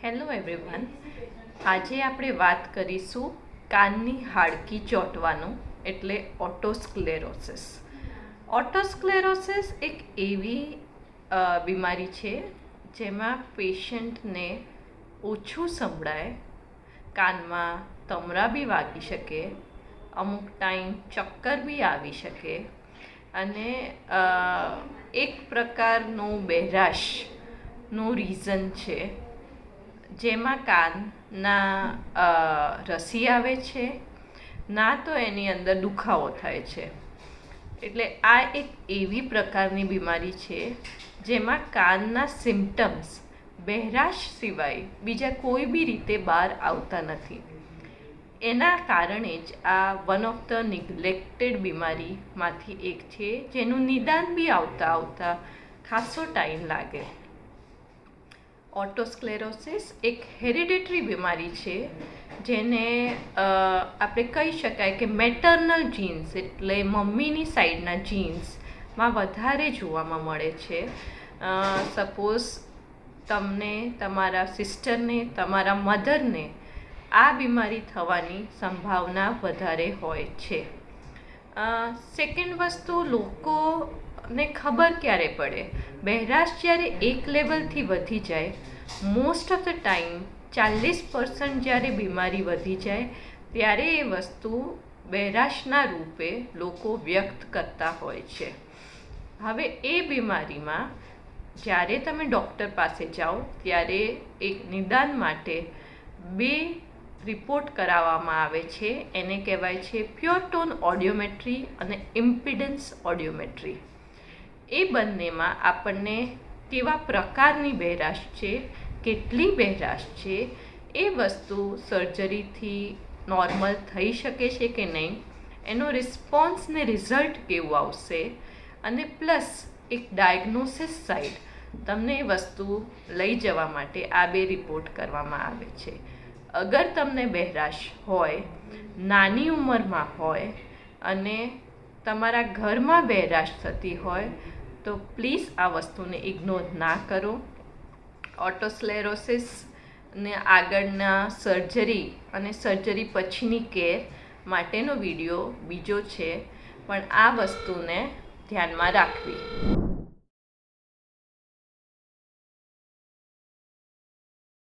Hello everyone, આજે આપણે વાત કરીશું કાનની હાડકી ચોંટવાનું એટલે ઓટોસ્ક્લેરોસિસ. ઓટોસ્ક્લેરોસિસ એક એવી બીમારી છે જેમાં પેશન્ટને ઓછું સંભળાય, કાનમાં તમરા બી વાગી શકે, અમુક ટાઈમ ચક્કર બી આવી શકે અને એક પ્રકારનું બહેરાશનું રીઝન છે જેમાં કાનના રસી આવે છે, ના તો એની અંદર દુખાવો થાય છે. એટલે આ એક એવી પ્રકારની બીમારી છે જેમાં કાનના સિમ્ટમ્સ બહેરાશ સિવાય બીજા કોઈ બી રીતે બહાર આવતા નથી. એના કારણે જ આ વન ઓફ ધ નિગ્લેક્ટેડ બીમારીમાંથી એક છે જેનું નિદાન બી આવતા ખાસો ટાઈમ લાગે. ઓટોસ્ક્લેરોસિસ એક હેરિડિટરી બીમારી છે જેને આપણે કહી શકાય કે મેટર્નલ જીન્સ એટલે મમ્મીની સાઈડના જીન્સમાં વધારે જોવામાં મળે છે. સપોઝ તમને, તમારા સિસ્ટરને, તમારા મધરને આ બીમારી થવાની સંભાવના વધારે હોય છે. સેકન્ડ વસ્તુ, લોકોને ખબર ક્યારે પડે? બહેરાશ જ્યારે એક લેવલથી વધી જાય, મોસ્ટ ઓફ ધ ટાઈમ 40% જ્યારે બીમારી વધી જાય ત્યારે એ વસ્તુ બહેરાશના રૂપે લોકો વ્યક્ત કરતા હોય છે. હવે એ બીમારીમાં જ્યારે તમે ડૉક્ટર પાસે જાઓ ત્યારે એક નિદાન માટે 2 રિપોર્ટ કરાવવામાં આવે છે. એને કહેવાય છે પ્યોર ટોન ઓડિયોમેટ્રી અને ઇમ્પિડન્સ ઓડિયોમેટ્રી. એ બંનેમાં આપણને કેવા પ્રકારની બહેરાશ છે, કેટલી બહેરાશ છે, એ વસ્તુ સર્જરીથી નોર્મલ થઈ શકે છે કે નહીં, એનો રિસ્પોન્સ ને રિઝલ્ટ કેવું આવશે, અને પ્લસ એક ડાયગ્નોસિસ સાઇડ તમને એ વસ્તુ લઈ જવા માટે આ 2 રિપોર્ટ કરવામાં આવે છે. અગર તમને બહેરાશ હોય, નાની ઉંમરમાં હોય અને તમારા ઘરમાં બહેરાશ થતી હોય તો પ્લીઝ આ વસ્તુને ઇગ્નોર ના કરો. ઓટોસ્ક્લેરોસિસને આગળના સર્જરી અને સર્જરી પછીની કેર માટેનો વિડીયો બીજો છે, પણ આ વસ્તુને ધ્યાનમાં રાખવી.